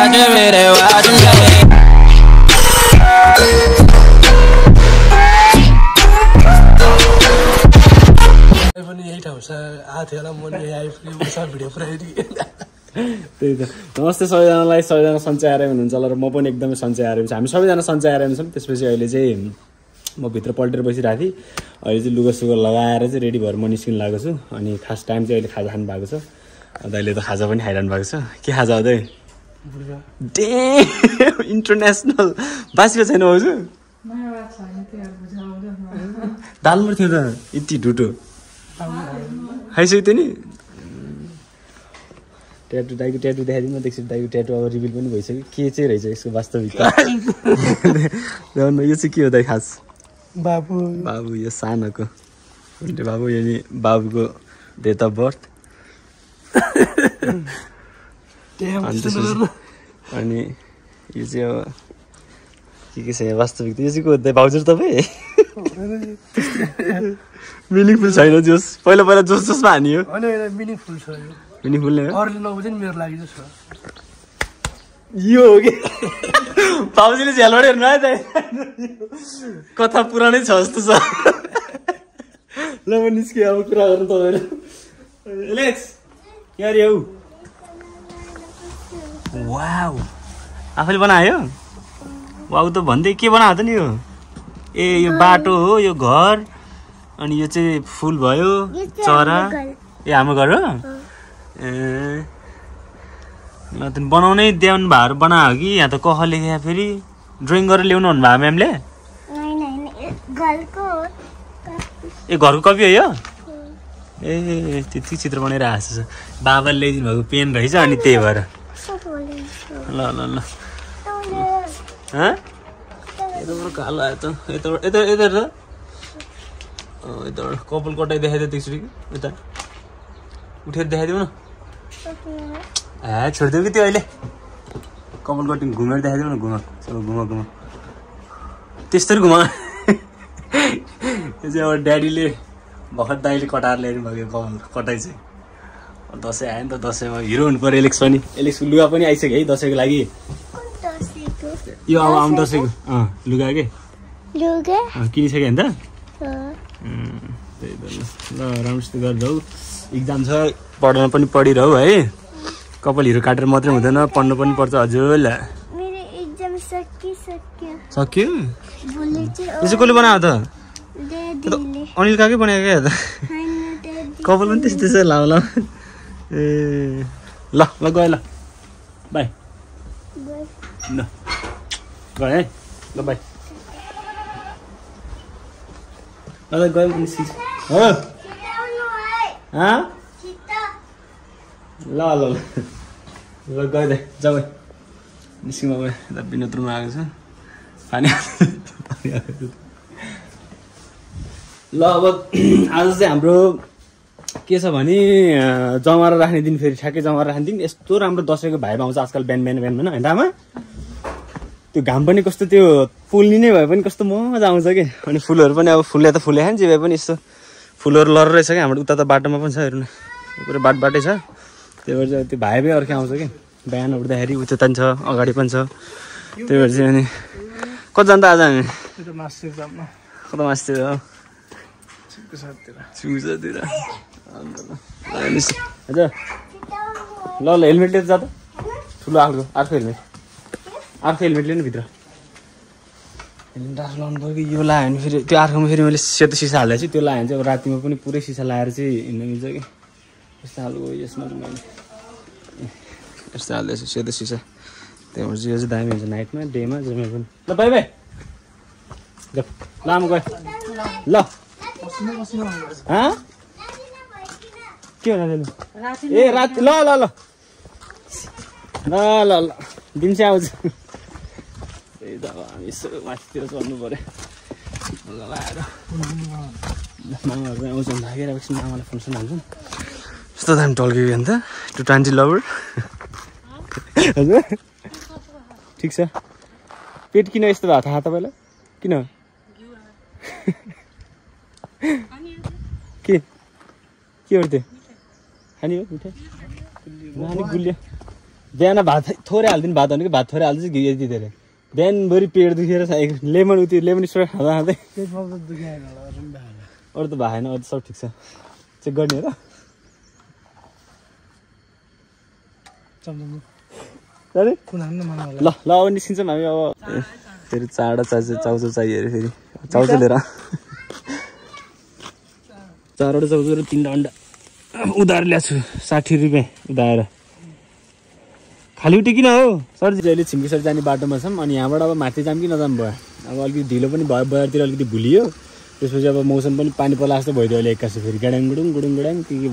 पनि यही ठाउँ आएको थियो होला म आइपुगेँ भिडियो पुऱ्याइदिएँ त्यही त नमस्ते सबैजनालाई सबैजना सन्चै आएर हुनुहुन्छ होला र म पनि एकदमै सन्चै आएर हामी सबैजना सन्चै आएर छौँ त्यसपछि अहिले चाहिँ म भित्र पल्टेर बसिरहेको थिएँ अहिले चाहिँ लुगा सुगा लगाएर चाहिँ रेडी भएर म निस्किन लागेको छु अनि खास टाइम चाहिँ अहिले खाजा खानु भएको छ अन्त अहिले त खाजा पनि खाइरहनु भएको छ के खाजा हो त डे इन्टरनेसनल बासीको छैन भाउजू दालमा थियो त यति ढुटो खाइसक्यो नि ट्याटु दाइको ट्याटु देखाइदिनु न देख्छु दाइको ट्याटु अब रिभिल पनि भइसक्यो के चाहिँ रहेछ यसको वास्तविकता यो चाहिँ के हो दाइ खास बाबु बाबु यो सानोको बाबु यो नि बाबुको डेट अफ बर्थ अनि यो चाहिँ अब के छ यहाँ वास्तविकता यो चाहिँ को दाइ भाउजू तपाईँ मिनिङफुल छैन जोस पहिला पहिला जोस जोसमा हानियो मिनिङफुल छ मिनिङफुल नै हो अरूले नबुझ्यो नि मेरो लागि जस्तो यो हो कि भाउजूले झ्यालबाट हेर्नु आयो त कथा पुरानै छ जस्तो छ ल म निस्केँ अब कुरा गर्नु तपाईँहरू एलेक्स यहाँ रे वाउ आफैले बनायो वाउ त भन्दै के बनायो त नि यो ए यो बाटो हो यो घर अनि यो चाहिँ फुल भयो चरा ए हाम्रो घर हो ल त बनाउनै देउनु भार बनायो कि यहाँ त कह लेख्या फेरि ड्रइङ गरेर ल्याउनु भन्नुभयो म्यामले ए घरको कपी हो यो ए त्यति चित्र बनाइरहेको छ बाबाले ल्याइदिनु भएको पेन रहेछ अनि त्यही भएर ल ल ल यताबाट कालो आयो त यताबाट यता यता त यताबाट कपाल कटाइ देखाइदियो त्यसरी यता उठेर देखाइदिउ न छोडिदिउ कि त्यो अहिले कपाल कटिङ घुमेर देखाइदिउ न घुम चलो घुम घुम त्यस्तरी घुम यो चाहिँ अब ड्याडीले भर्खर दाइले कटाएर ल्याइदिनु भएको कपाल कटाइ चाहिँ दसैँ आयो नि त दसैँमा हिरो हुनु पऱ्यो एलेक्स पनि एलेक्सको लुगा पनि आइसक्यो है दसैँको लागि यो अब आउनु दसैँको लुगा के किनिसक्यो नि त त्यही त ल राम्रोसित गरेर जाऊ इक्जाम छ पढ्न पनि पढिरहौ है कपाल हिरो काटेर मात्रै हुँदैन पढ्नु पनि पर्छ हजुर सक्यो यो चाहिँ कसले बनायो त अनिल काकै बनाएको क्या त कपाल पनि त्यस्तै छ लाउ ल ए ल ल गयो ल बाई ल गयो है ल बाई ल गयो निस्किन्छ हो ल ल ल गयो दाइ जाऊ निस्किनु अब यता विनोद रुममा आएको छ पानी ल अब आज चाहिँ हाम्रो के छ भने जमारा राख्ने दिन फेरि ठ्याक्कै जमारा राख्ने दिन यस्तो राम्रो दसैँको भाइब आउँछ आजकल बिहान बिहान बिहान होइन आमा त्यो घाम पनि कस्तो त्यो फुल्ने नै भए पनि कस्तो मजा आउँछ कि अनि फुलहरू पनि अब फुल्ने त फुले खान्छ जे भए पनि यस्तो फुलहरू लर रहेछ क्या हाम्रो उता त बाटोमा पनि छ हेर्नु न पुरै बाटै छ त्यही भएर चाहिँ त्यो भाइबै अर्कै आउँछ कि बिहान उठ्दाखेरि उता पनि छ अगाडि पनि छ त्यही भएर चाहिँ अनि कता जान्छ आज हामी कता मासतिर हो हजुर ल ल हेलमेट लिएर जा त ठुलो अर्को हेलमेट लिनु भित्र हेलमेट अर्को लाउनु पऱ्यो कि यो लगायो भने फेरि त्यो अर्कोमा फेरि मैले सेतो सिसा हाल्दैछु त्यो लगायो भने चाहिँ अब रातिमा पनि पुरै सिसा लगाएर चाहिँ हिँड्न मिल्छ कि यस्तो खालको यसमा चाहिँ मैले यस्तो हाल्दैछु सेतो सिसा त्यही भएर चाहिँ यो चाहिँ दामी हुन्छ नाइटमा डेमा जेमा पनि ल बाई बाई लामो गयो ल के होला ए राति ल ल ल ल ल ल दिन चाहिँ आउँछ त्यही त अब हामी यसो माथितिर चल्नु पऱ्यो लगाएर मामाहरू आउँछ भने लागेर एकछिन मामालाई फोन सुन हाल्छौँ यस्तो दामी टल्क्यो अन्त 220 लभर हजुर ठिक छ पेट किन यस्तो भएको थाहा तपाईँलाई किन के हो त्यो खाने हो मिठाई गुलियो बिहान भात थोरै हालिदिनु भात भनेको भात थोरै हाल्दैछ घिउ यति धेरै बिहानभरि पेट दुखेर लेमन स्प्रे खाँदा खाँदै अरू त भएन अरू सब ठिक छ चेक गर्ने हो र ल ल अब निस्किन्छौँ हामी अब फेरि चाँडो चाउचाउ चाहियो अरे फेरि चाउचाउ लिएर चारवटा चाउचाउ र 3 अन्डा उधार ल्याएको छु 60 रुपियाँ उधाएर खाली उठी किन हो सरजी अहिले छिम्की सर जाने बाटोमा छौँ अनि यहाँबाट अब माथि जाऊँ कि नजाऊँ भयो अब अलिकति ढिलो पनि भयो बजारतिर अलिकति भुलियो त्यसपछि अब मौसम पनि पानी पर्ला जस्तो भइदियो अहिले एक्कासी फेरि गाडाङ गुडुङ के भयो त्यही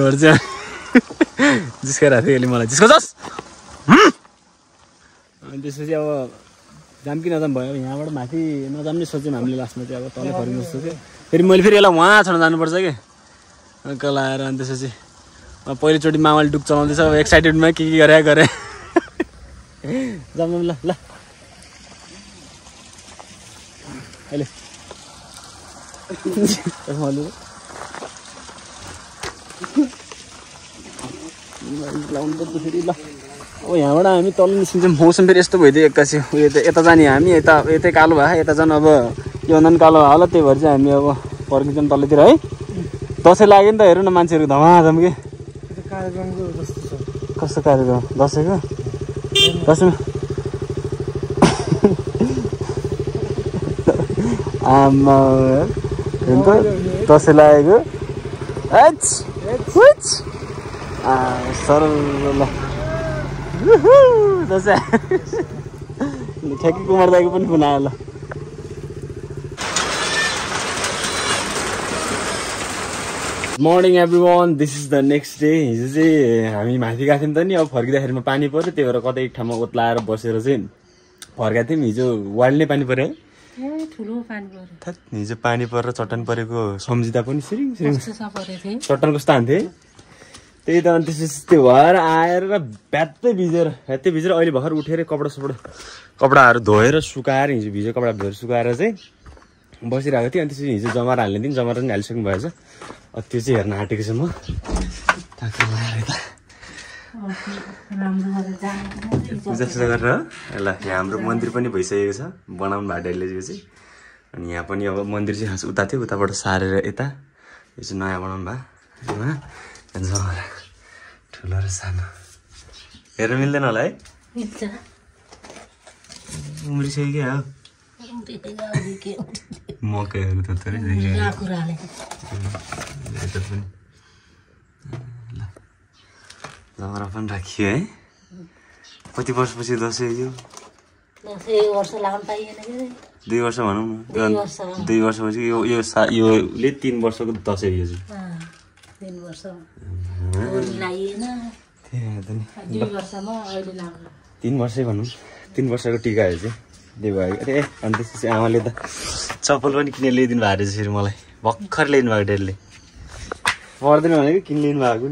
भएर चाहिँ जिस्काइरहेको थियो अहिले मलाई जिस्को जस अनि त्यसपछि अब जाऊँ कि नजाऊँ भयो यहाँबाट माथि नजाऊँ नै सोच्यौँ हामीले लास्टमा चाहिँ अब तल फर्किनु सोच्यो फेरि मैले फेरि यसलाई वहाँ छोड्न जानुपर्छ कि कल आएर अनि त्यसपछि पहिलोचोटि मामाले डुक चलाउँदैछ अब एक्साइटेडमा के गरे जाऊँ ल ल अहिले लाउनु पर्छ फेरि ल अब यहाँबाट हामी तल निस्किन्छौँ मौसम फेरि यस्तो भइदियो एक्कासी यता जाने हामी यतै कालो भयो यता झन् अब यो भन्दा पनि कालो भयो होला त्यही भएर चाहिँ हामी अब फर्किन्छौँ तलतिर है दसैँ लाग्यो नि त हेरौँ न मान्छेहरू धमाधम के कस्तो कार्यक्रम दसैँको दसैँमा आमा दसैँ लागेको सर ल दसैँ ठ्याक्कै कुमार दाइको पनि फोन आयो ल morning everyone this is the next day हिजो चाहिँ हामी माथि गएको थियौँ त नि अब फर्किँदाखेरिमा पानी पऱ्यो त्यही भएर कतै एक ठाउँमा ओत्लाएर बसेर चाहिँ फर्काएको थियौँ हिजो वालले पानी पऱ्यो है हिजो पानी परेर चट्टान परेको सम्झिँदा पनि सिरिङ चट्टान कस्तो हान्थे त्यही त अनि त्यसपछि त्यो भएर आएर भ्यात्तै भिजेर अहिले भर्खर उठेर कपडाहरू धोएर सुकाएर हिजो भिजेको कपडा धोएर सुकाएर चाहिँ बसिरहेको थिएँ अनि त्यसपछि हिजो जमारा हाल्ने थिएँ जमारा पनि हालिसक्नु भएछ त्यो चाहिँ हेर्न आँटेको छु म पूजासुजा गरेर ल यहाँ हाम्रो मन्दिर पनि भइसकेको छ बनाउनु भएको यसले चाहिँ अनि यहाँ पनि अब मन्दिर चाहिँ खास उता थियो उताबाट सारेर यता यो चाहिँ नयाँ बनाउनु भयो जमारा ठुलो र सानो हेरेर मिल्दैन होला है उम्रिसक्यो क्या हो मकैहरू त थोरै जमरा पनि राखियो है कति वर्षपछि दसैँ यो 2 वर्ष भनौँ न 2 वर्षपछि योले 3 वर्षको दसैँ यो चाहिँ 3 वर्षै भनौँ 3 वर्षको टिका हो चाहिँ त्यही भयो अरे अनि त्यसपछि आमाले त चप्पल पनि किनेर ल्याइदिनु भएको रहेछ फेरि मलाई भर्खर ल्याइदिनु भएको डेढले पर्दैन भनेको किन ल्याइदिनु भएको नि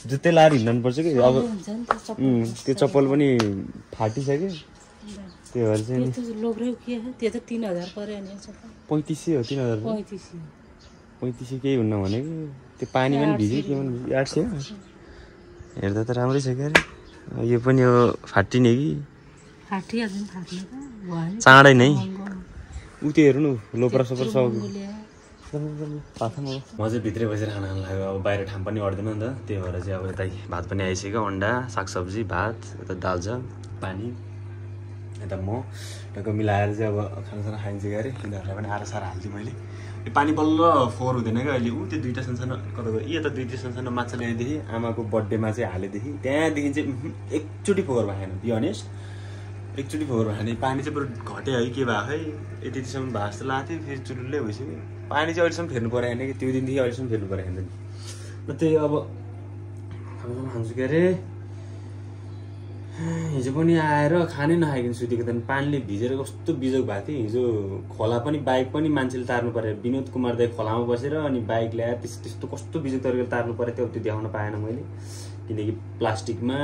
जुत्तै लाएर हिँड्नुपर्छ कि अब त्यो चप्पल पनि फाटिसक्यो त्यही भएर चाहिँ 3500 हो 3500 केही हुन्न भनेको त्यो पानी पनि भिज्यो के पनि 800 हेर्दा त राम्रै छ क्या अरे यो पनि हो फाटिने कि चाँडै नै उ त्यो हेर्नु लोपरा सोपरा सब म चाहिँ भित्रै बसेर खाना खानु लाग्यो अब बाहिर ठाउँ पनि अट्दैन नि त त्यही भएर चाहिँ अब यता भात पनि आइसक्यो अन्डा सागसब्जी भात यता दाल छ पानी यता म टक्क मिलाएर चाहिँ अब खानासाना खाइन्छ क्या अरे यिनीहरूलाई पनि आएर सार हाल्थेँ मैले यो पानी बल्ल फोहोर हुँदैन क्या अहिले ऊ त्यो 2टा सानो कता गयो यता 2 सानो माछा ल्याएदेखि आमाको बर्थडेमा चाहिँ हालेदेखि त्यहाँदेखि चाहिँ एकचोटि फोहोर भएन बी अनेस्ट एकचोटि फोहोर भएन पानी चाहिँ बरु घट्यो है के भएको है यतिसम्म भएको जस्तो लाग्थ्यो फेरि चुलुल्लै भइसक्यो पानी चाहिँ अहिलेसम्म फेर्नु परेन कि त्यो दिनदेखि अहिलेसम्म फेर्नु परेन नि र त्यही अब खान्छु के अरे हिजो पनि आएर खानै नखाइकन सुतेको त पानीले भिजेर कस्तो बिजोग भएको थियो हिजो खोला पनि बाइक पनि मान्छेले तार्नु पऱ्यो विनोद कुमार दाइ खोलामा बसेर अनि बाइक ल्याएर त्यस्तो कस्तो बिजोग तरिकाले तार्नु पऱ्यो त्यो देखाउन पाएन मैले किनकि प्लास्टिकमा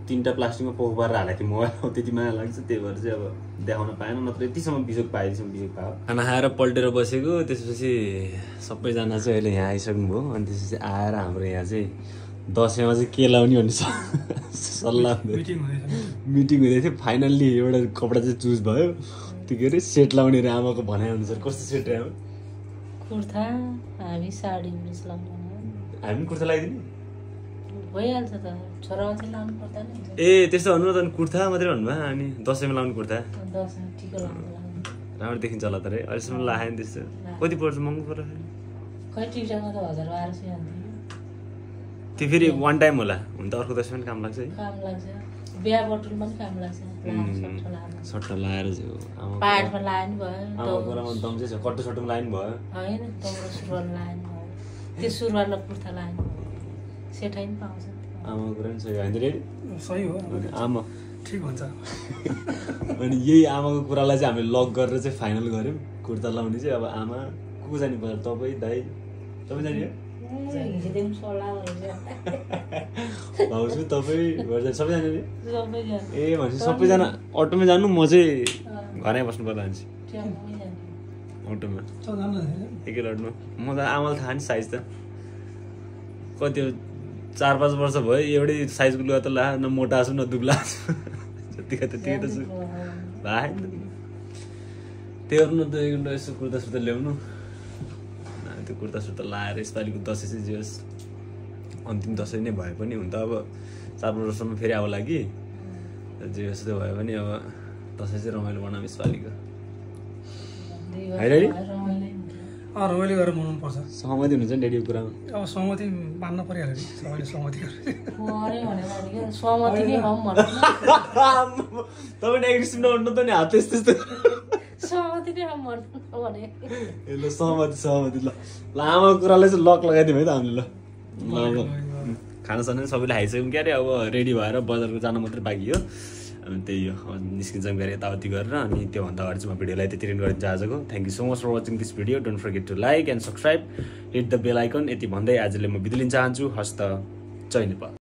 3टा प्लास्टिकमा पोख पारेर हालेको थिएँ मोबाइल त्यति माया लाग्छ त्यही भएर चाहिँ अब देखाउन पाएन नत्र यतिसम्म बिजोग पायो खाना खाएर पल्टेर बसेको त्यसपछि सबैजना चाहिँ अहिले यहाँ आइसक्नुभयो अनि त्यसपछि आएर हाम्रो यहाँ चाहिँ दसैँमा चाहिँ के लाउने भन्ने सल्लाह मिटिङ हुँदै थियो फाइनल्ली एउटा कपडा चाहिँ चुज भयो त्यो के अरे सेट लाउने रे आमाको भनाइअनुसार कस्तो सेट रे आमा कुर्ता हामी साडी लाउनु हामी कुर्ता लगाइदिने भइहाल्छ त छोरामा चाहिँ लाउनु पर्दैन ए त्यस्तो भन्नु त कुर्ता मात्रै भन्नुभयो अनि दसैँमा लाउने कुर्ता दसैँ टिका लाउनु राम्रो देखिन्छ होला तर है अहिलेसम्म लगाएन त्यस्तो कति पर्छ महँगो पर्छ खै टिकामा त 1200 हाल्थ्यो त्यो फेरि वान टाइम होला हुन त अर्को दसैँमा काम लाग्छ है काम लाग्छ बिहा बटुलमा पनि काम लाग्छ सट्टा लगाएर चाहिँ पाहाडमा लानु भयो आमाको कुरामा दम चाहिँ छ कट्टो सट्टोमा लानु भयो होइन दौरा सुरुवाल लानु भयो त्यो सुरुवाल र कुर्ता लानु भयो सेठाइ पनि पाउँछ आमाको कुरा पनि सही होइन रेडी सही हो आमा ठिक हुन्छ अनि यही आमाको कुरालाई चाहिँ हामीले लक गरेर चाहिँ फाइनल गऱ्यौँ कुर्ता लाउने चाहिँ अब आमा को जाने पर्छ तपाईँ दाइ तपाईँ जाने भाउजू तपाईँ सबैजना ए भनेपछि सबैजना अटोमा जानु म चाहिँ घरै बस्नु पर्ला मान्छे अटोमा एकै लडमा म त आमालाई थाहा नि साइज त कति 4-5 वर्ष भयो एउटै साइजको लुगा त ला न मोटा छु न दुब्ला छु जतिका त्यतिकै त छु भाइ त्यो न त एउटा यसो कुर्ता सुर्ता ल्याउनु त्यो कुर्ता सुर्ता लाएर यसपालिको दसैँ चाहिँ जे होस् अन्तिम दसैँ नै भए पनि हुन त अब 4 वर्षसम्म फेरि आउला कि जे होस् त्यो भयो भने अब दसैँ चाहिँ रमाइलो बनाऊँ यसपालिको रमाइलो गरेर मनाउनु पर्छ सहमति हुनुहुन्छ नि डेडीको कुरामा अब सहमति मान्न परिहाल्यो नि सबैले सहमति तपाईँ एग्रेसिभ नहुनु त नि हात त्यस्तो सहमति नै हम भने ल सहमति ल आमाको कुरालाई चाहिँ लक लगाइदिउँ है त हामीले ल खानासाना सबैले खाइसक्यौँ क्या अरे अब रेडी भएर बजारको जानु मात्रै बाँकी हो अनि त्यही हो निस्किन्छौँ गएर यताउति गरेर अनि त्योभन्दा अगाडि चाहिँ म भिडियोलाई त्यति गरिदिन्छु आजको thank you so much for watching this video don't forget to like and subscribe hit the bell icon यति भन्दै आजले म बिदा लिन चाहन्छु हस्त जय नेपाल।